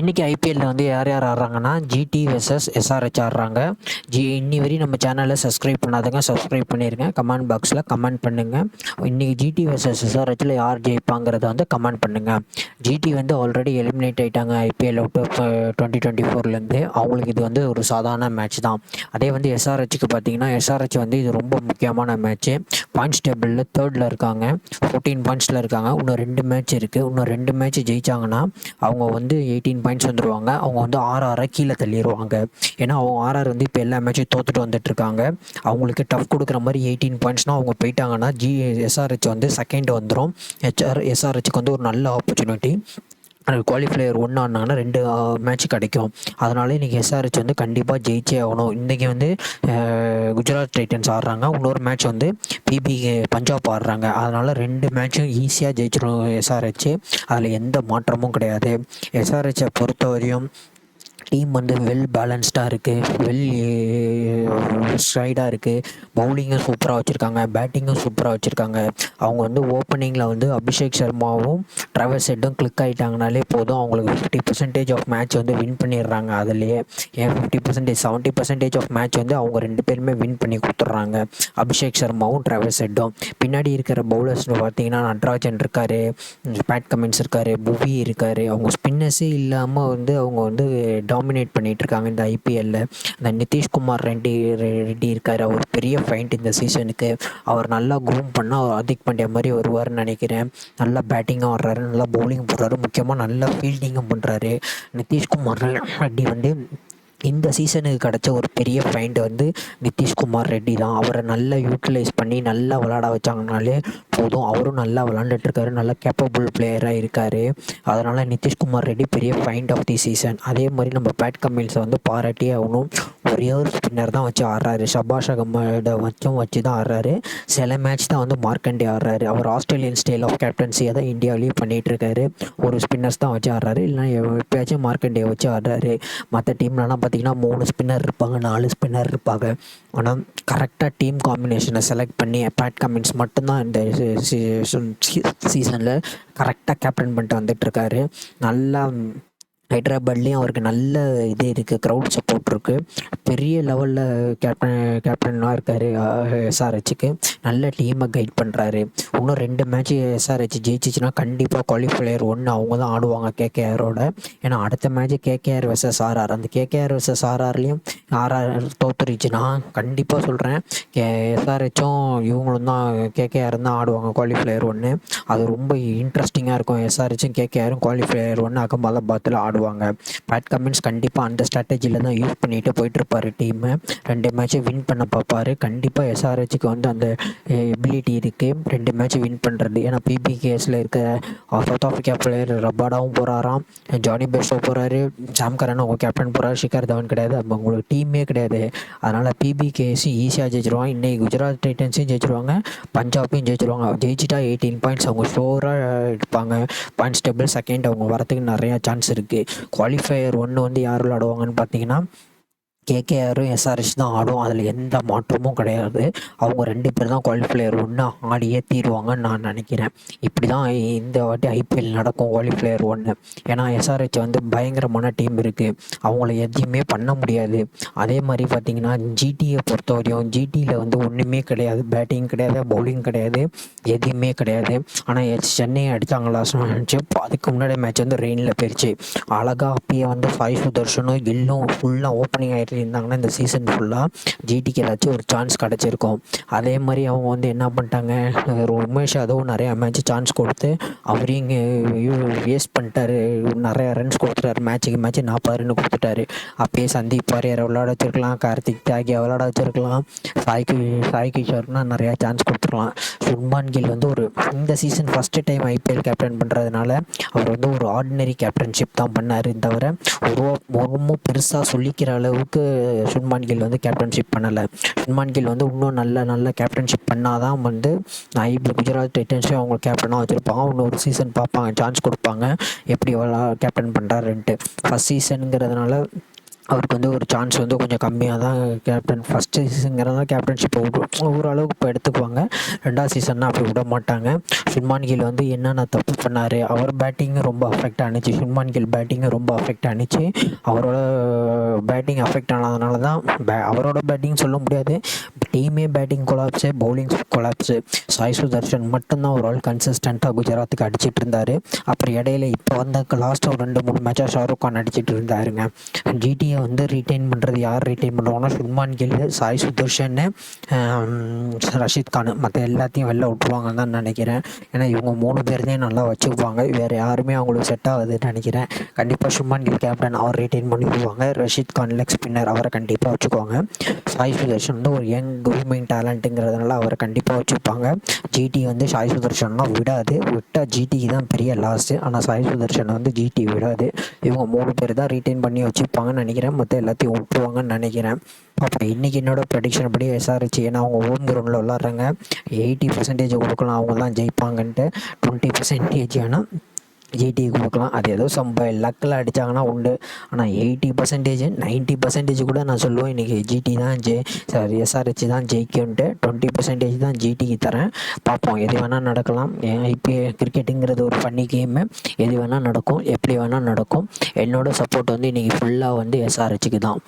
இன்றைக்கி ஐபிஎல்லில் வந்து யார் யார் ஆடுறாங்கன்னா ஜிடி வெர்சஸ் எஸ்ஆர்ஹெச் ஆடுறாங்க. இன்னி வரையும் நம்ம சேனலை சப்ஸ்கிரைப் பண்ணாதங்க, சப்ஸ்கிரைப் பண்ணிடுங்க. கமெண்ட் பாக்ஸில் கமெண்ட் பண்ணுங்கள். இன்றைக்கி ஜிடி வெர்சஸ் எஸ்ஆர்ஹெச்சில் யார் ஜெயிப்பாங்கிறத வந்து கமெண்ட் பண்ணுங்கள். ஜிடி வந்து ஆல்ரெடி எலிமினேட் ஆகிட்டாங்க ஐபிஎல் அவுட் ஆஃப் 2024 அவங்களுக்கு இது வந்து ஒரு சாதாரண மேட்ச் தான். அதே வந்து எஸ்ஆர்ஹெச்சுக்கு பார்த்தீங்கன்னா எஸ்ஆர்ஹெச் வந்து இது ரொம்ப முக்கியமான மேட்ச்சு. பாயிண்ட்ஸ் டேபிளில் தேர்டில் இருக்காங்க, 14 பாயிண்ட்ஸில் இருக்காங்க. இன்னும் 2 மேட்ச் இருக்குது. இன்னும் 2 மேட்ச் ஜெயித்தாங்கன்னா அவங்க வந்து 18 பாயிண்ட்ஸ் வந்துடுவாங்க. அவங்க வந்து ஆர்ஆரை கீழே தள்ளிடுவாங்க. ஏன்னா அவங்க ஆர்ஆர் வந்து இப்போ எல்லா மேட்சும் தோத்துட்டு வந்துட்டுருக்காங்க. அவங்களுக்கு டஃப் கொடுக்குற மாதிரி 18 பாயிண்ட்ஸ்னால் அவங்க போயிட்டாங்கன்னா எஸ்ஆர்ஹெச் வந்து செகண்ட் வந்துடும். எஸ்ஆர்ஹெச்சுக்கு வந்து ஒரு நல்ல ஆப்பர்ச்சுனிட்டி. குவாலிஃபயர் 1 ஆனாங்கன்னா 2 மேட்ச் கிடைக்கும். அதனால இன்றைக்கி எஸ்ஆர்ஹெச் வந்து கண்டிப்பாக ஜெயிச்சே ஆகணும். இன்றைக்கி வந்து குஜராத் டைட்டன்ஸ் ஆடுறாங்க. இன்னொரு மேட்ச் வந்து பஞ்சாப் ஆடுறாங்க. அதனால் 2 மேட்சும் ஈஸியாக ஜெயிச்சிடும் எஸ்ஆர்ஹெச். அதில் எந்த மாற்றமும் கிடையாது. எஸ்ஆர்ஹெச்சை பொறுத்தவரையும் டீம் வந்து வெல் பேலன்ஸ்டாக இருக்குது, வெல் ஸ்ட்ரைடாக இருக்குது. பவுலிங்கும் சூப்பராக வச்சுருக்காங்க, பேட்டிங்கும் சூப்பராக வச்சுருக்காங்க. அவங்க வந்து ஓப்பனிங்கில் வந்து அபிஷேக் சர்மாவும் ட்ராவிஸ் ஹெட்டும் கிளிக் ஆகிட்டாங்கனாலே போதும், அவங்களுக்கு 50% ஆஃப் மேட்ச் வந்து வின் பண்ணிடுறாங்க. அதுலேயே ஏன் 50% 70% ஆஃப் மேட்ச் வந்து அவங்க 2 பேருமே வின் பண்ணி கொடுத்துட்றாங்க, அபிஷேக் சர்மாவும் ட்ராவிஸ் ஹெட்டும். பின்னாடி இருக்கிற பவுலர்ஸ்னு பார்த்தீங்கன்னா நட்ராஜன் இருக்கார், பேட் கமின்ஸ் இருக்கார், புவி இருக்கார். அவங்க ஸ்பின்னர்ஸே இல்லாமல் வந்து அவங்க வந்து டாமினேட் பண்ணிகிட்டு இருக்காங்க இந்த ஐபிஎல்லில். இந்த நிதிஷ்குமார் ரெட்டி இருக்கார், அவர் பெரிய ஃபைண்ட் இந்த சீசனுக்கு. அவர் நல்லா க்ரூம் பண்ணால் அவர் ஹார்திக் பாண்டியா மாதிரி வருவார்னு நினைக்கிறேன். நல்லா பேட்டிங்கும் ஆடுறாரு, நல்லா பவுலிங் போடுறாரு, முக்கியமாக நல்லா ஃபீல்டிங்கும் பண்ணுறாரு. நிதிஷ்குமார் ரெட்டி வந்து இந்த சீசனுக்கு கிடச்ச ஒரு பெரிய ஃபைண்ட் வந்து நிதிஷ்குமார் ரெட்டி தான். அவரை நல்லா யூட்டிலைஸ் பண்ணி நல்லா விளாட வச்சாங்கனாலே போதும். அவரும் நல்லா விளாண்டுட்ருக்காரு, நல்லா கேப்பபிள் பிளேயராக இருக்கார். அதனால் நிதிஷ்குமார் ரெட்டி பெரிய ஃபைண்ட் ஆஃப் தி சீசன். அதே மாதிரி நம்ம பேட் கமின்ஸை வந்து பாராட்டியே ஆகணும். ஒரே ஒரு ஸ்பின்னர் தான் வச்சு ஆடுறாரு, ஷபாஷ் அகமதை வச்சு தான் ஆடுறாரு. சில மேட்ச் தான் வந்து மார்க்கண்டே ஆடுறாரு. அவர் ஆஸ்திரேலியன் ஸ்டைல் ஆஃப் கேப்டன்சியை தான் இந்தியாவிலேயே பண்ணிகிட்ருக்காரு. ஒரு ஸ்பின்னர்ஸ் தான் வச்சு ஆடுறாரு, இல்லைனா எப்பயாச்சும் மார்க்கண்டே வச்சு ஆடுறாரு. மற்ற டீம்லலாம் பார்த்திங்கன்னா 3 ஸ்பின்னர் இருப்பாங்க, 4 ஸ்பின்னர் இருப்பாங்க. ஆனால் கரெக்டாக டீம் காம்பினேஷனை செலக்ட் பண்ணி பேட் கமின்ஸ் மட்டும்தான் இந்த சீசனில் கரெக்டாக கேப்டன் பண்ணிட்டு வந்துட்டுருக்காரு. நல்லா ஹைதராபாத்லேயும் அவருக்கு நல்ல இது இருக்குது, க்ரௌட் சப்போர்ட் இருக்குது. பெரிய லெவலில் கேப்டனாக இருக்கார் எஸ்ஆர்ஹெச்சுக்கு. நல்ல டீமை கைட் பண்ணுறாரு. இன்னும் 2 மேட்ச் எஸ்ஆர்ஹெச் ஜெயிச்சிச்சுன்னா கண்டிப்பாக குவாலிஃபயர் 1 அவங்க தான் ஆடுவாங்க கேகேஆரோட. ஏன்னா அடுத்த மேட்ச் கேகேஆர் வெர்சஸ் ஆர்ஆர். அந்த கேகேஆர் வெர்சஸ் ஆர்ஆர்லேயும் ஆர்ஆர் தோத்துருச்சுன்னா கண்டிப்பாக சொல்கிறேன் எஸ்ஆர்ஹெச்சும் இவங்களும் தான் கேகேஆர் தான் ஆடுவாங்க குவாலிஃபயர் 1. அது ரொம்ப இன்ட்ரெஸ்டிங்காக இருக்கும். எஸ்ஆர்ஹெச்சும் கேகேஆரும் குவாலிஃபயர் 1 அகமதாபாத்தில் ஆடுவாங்க. பேட் கமின்ஸ் கண்டிப்பாக அந்த ஸ்ட்ராட்டஜியில் தான் யூஸ் பண்ணிட்டு போயிட்டுருப்பார் டீமை. 2 மேட்ச்சை வின் பண்ண பார்ப்பார். கண்டிப்பாக எஸ்ஆர்ஹெச்சுக்கு வந்து அந்த எபிலிட்டி இருக்குது 2 மேட்ச் வின் பண்ணுறது. ஏன்னா பிபிகேஎஸில் இருக்க சவுத் ஆஃப்ரிக்கா பிளேயர் ரபாடாவும் போகிறாராம், ஜானி பெஸ்டோ போகிறாரு, சாம் கரனும் கேப்டன் போகிறாரு, ஷிகர் தவன் கிடையாது, அப்போ உங்களுக்கு டீமே கிடையாது. அதனால் பிபிகேஎஸ் ஈஸியாக ஜெயிச்சிருவாங்க. இன்றைக்கி குஜராத் டைட்டன்ஸையும் ஜெயிச்சிருவாங்க, பஞ்சாபையும் ஜெயிச்சிருவாங்க. ஜெயிச்சிட்டா 18 பாயிண்ட்ஸ் அவங்க ஷோராக இருப்பாங்க. பாயிண்ட்ஸ் டேபிள் செகண்ட் அவங்க வரத்துக்கு நிறையா சான்ஸ் இருக்குது. குவாலிஃபயர் 1 வந்து யார் விளாடுவாங்கன்னு பார்த்தீங்கன்னா கேகேஆரும் எஸ்ஆர்ஹெச் தான் ஆடும். அதில் எந்த மாற்றமும் கிடையாது. அவங்க 2 பேர் தான் குவாலிஃபயர் 1 ஆடியே தீருவாங்கன்னு நான் நினைக்கிறேன். இப்படி தான் இந்த வாட்டி ஐபிஎல் நடக்கும் குவாலிஃபயர் 1. ஏன்னா எஸ்ஆர்ஹெச் வந்து பயங்கரமான டீம் இருக்குது, அவங்கள எதையுமே பண்ண முடியாது. அதே மாதிரி பார்த்திங்கன்னா ஜிடியை பொறுத்தவரையும் ஜிடியில் வந்து ஒன்றுமே கிடையாது, பேட்டிங் கிடையாது, பவுலிங் கிடையாது, எதுவுமே கிடையாது. ஆனால் சென்னை அடித்தாங்களா நினச்சி அதுக்கு முன்னாடி மேட்ச் வந்து ரெயினில் போயிடுச்சு. அழகாக அப்பயே வந்து சாய் சுதர்ஷனும் எல்லும் ஃபுல்லாக ஓப்பனிங் ஆகிட்டு இருந்தாங்கன்னா இந்த சீசன் ஃபுல்லாக ஜிடிக்கு ஏதாச்சும் ஒரு சான்ஸ் கிடச்சிருக்கும். அதே மாதிரி அவங்க வந்து என்ன பண்ணிட்டாங்க, உமேஷ் யாதவும் நிறையா மேட்ச் சான்ஸ் கொடுத்து அவரையும் வேஸ்ட் பண்ணிட்டாரு. நிறையா ரன்ஸ் கொடுத்துட்டாரு, மேட்சுக்கு மேட்ச் 40 ரன் கொடுத்துட்டாரு. அப்பயே சந்தீப் வாரியரை விளையாட வச்சுருக்கலாம், கார்த்திக் தியாகியை விளையாட வச்சுருக்கலாம், சாய் கிஷோர்னா நிறையா சான்ஸ் கொடுத்துருக்கலாம். சுப்மான் கில் வந்து இந்த season first time IPL captain பண்ணுறதுனால அவர் வந்து ஒரு ஆர்டினரி கேப்டன்ஷிப் தான் பண்ணார், தவிர ரொம்ப பெருசாக சொல்லிக்கிற அளவுக்கு சுப்மான் கில் வந்து கேப்டன்ஷிப் பண்ணலை. சுப்மான் கில் வந்து இன்னும் நல்ல கேப்டன்ஷிப் பண்ணால் தான் வந்து குஜராத் டைட்டன்ஸே அவங்க கேப்டனாக வச்சுருப்பாங்க. இன்னொரு சீசன் பார்ப்பாங்க, சான்ஸ் கொடுப்பாங்க எப்படி கேப்டன் பண்ணுறாருன்ட்டு. ஃபஸ்ட் சீசனுங்கிறதுனால அவருக்கு வந்து ஒரு சான்ஸ் வந்து கொஞ்சம் கம்மியாக தான் கேப்டன் ஃபஸ்ட்டு சீசனுங்கிறனால கேப்டன்ஷிப் ஓரளவுக்கு இப்போ எடுத்துக்குவாங்க. 2வது சீசன்னா அப்படி விட மாட்டாங்க. சுப்மான் கில் வந்து என்னென்ன தப்பு பண்ணார், அவர் பேட்டிங்கும் ரொம்ப அஃபெக்ட் ஆனுச்சு. சுப்மான் கில் பேட்டிங்கும் ரொம்ப அஃபெக்ட் ஆனுச்சு. அவரோட பேட்டிங் அஃபெக்ட் ஆனதுனால தான் அவரோட பேட்டிங் சொல்ல முடியாது, டீமே batting collapse, bowling collapse. Sai Sudharsan மட்டும்தான் ஒரு ஆள் கன்சிஸ்டண்ட்டாக குஜராத்துக்கு அடிச்சிட்டு இருந்தார். அப்புறம் இடையில இப்போ வந்த லாஸ்ட்டாக ஒரு 2-3 மேட்சாக ஷாருக் கான் அடிச்சிட்டு இருந்தாருங்க. ஜிடியை வந்து ரீட்டைன் பண்ணுறது யார் ரீட்டைன் பண்ணுவாங்கன்னா சுப்மான் கில், சாய் சுதர்ஷன், ரஷீத் கான். மற்ற எல்லாத்தையும் வெளில விட்டுருவாங்கன்னு தான் நினைக்கிறேன். ஏன்னா இவங்க 3 பேர்தையும் நல்லா வச்சுக்குவாங்க. வேறு யாருமே அவங்களுக்கு செட் ஆகுதுன்னு நினைக்கிறேன். கண்டிப்பாக சுப்மான் கில் கேப்டன் அவர் ரீட்டைன் பண்ணிடுவாங்க. ரஷீத் கான் லெக் ஸ்பின்னர் அவரை கண்டிப்பாக வச்சுக்குவாங்க. சாய் சுதர்ஷன் வந்து ஒரு யங் க்ரூமிங் டேலண்ட்டுங்கிறதுனால அவரை கண்டிப்பாக வச்சுப்பாங்க. ஜிடி வந்து சாய் சுதர்ஷன்லாம் விட்டால் ஜிடிக்கு தான் பெரிய லாஸ்ட்டு. ஆனால் சாய் சுதர்ஷன் வந்து ஜிடி விடாது. இவங்க 3 பேர் தான் ரீட்டைன் பண்ணி வச்சுப்பாங்கன்னு நினைக்கிறேன். மற்ற எல்லாத்தையும் விட்டுருவாங்கன்னு நினைக்கிறேன். அப்போ இன்றைக்கி என்னோட ப்ரெடிக்ஷன் படி எஸ்ஆர்ஹெச், ஏன்னா அவங்க ஹோம் கிரவுண்டில் விளாட்றாங்க, 80% கொடுக்கலாம், அவங்க தான் ஜெயிப்பாங்கன்ட்டு. 20% ஆனால் ஜிடி கொடுக்கலாம். அது ஏதோ லக்கில் அடித்தாங்கன்னா உண்டு. ஆனால் 80%, 90% கூட நான் சொல்லுவேன் இன்றைக்கி ஜிடி தான் எஸ்ஆர்ஹெச் தான் ஜெயிக்கும்ன்ட்டு. 20% தான் ஜிடிக்கு தரேன். பார்ப்போம், எது வேணால் நடக்கலாம். ஐபிஎல் கிரிக்கெட்டுங்கிறது ஒரு ஃபன்னி கேமு. எது வேணால் நடக்கும், எப்படி வேணால் நடக்கும். என்னோடய சப்போர்ட் வந்து இன்றைக்கி ஃபுல்லாக வந்து எஸ்ஆர்ஹெச்சுக்கு தான்.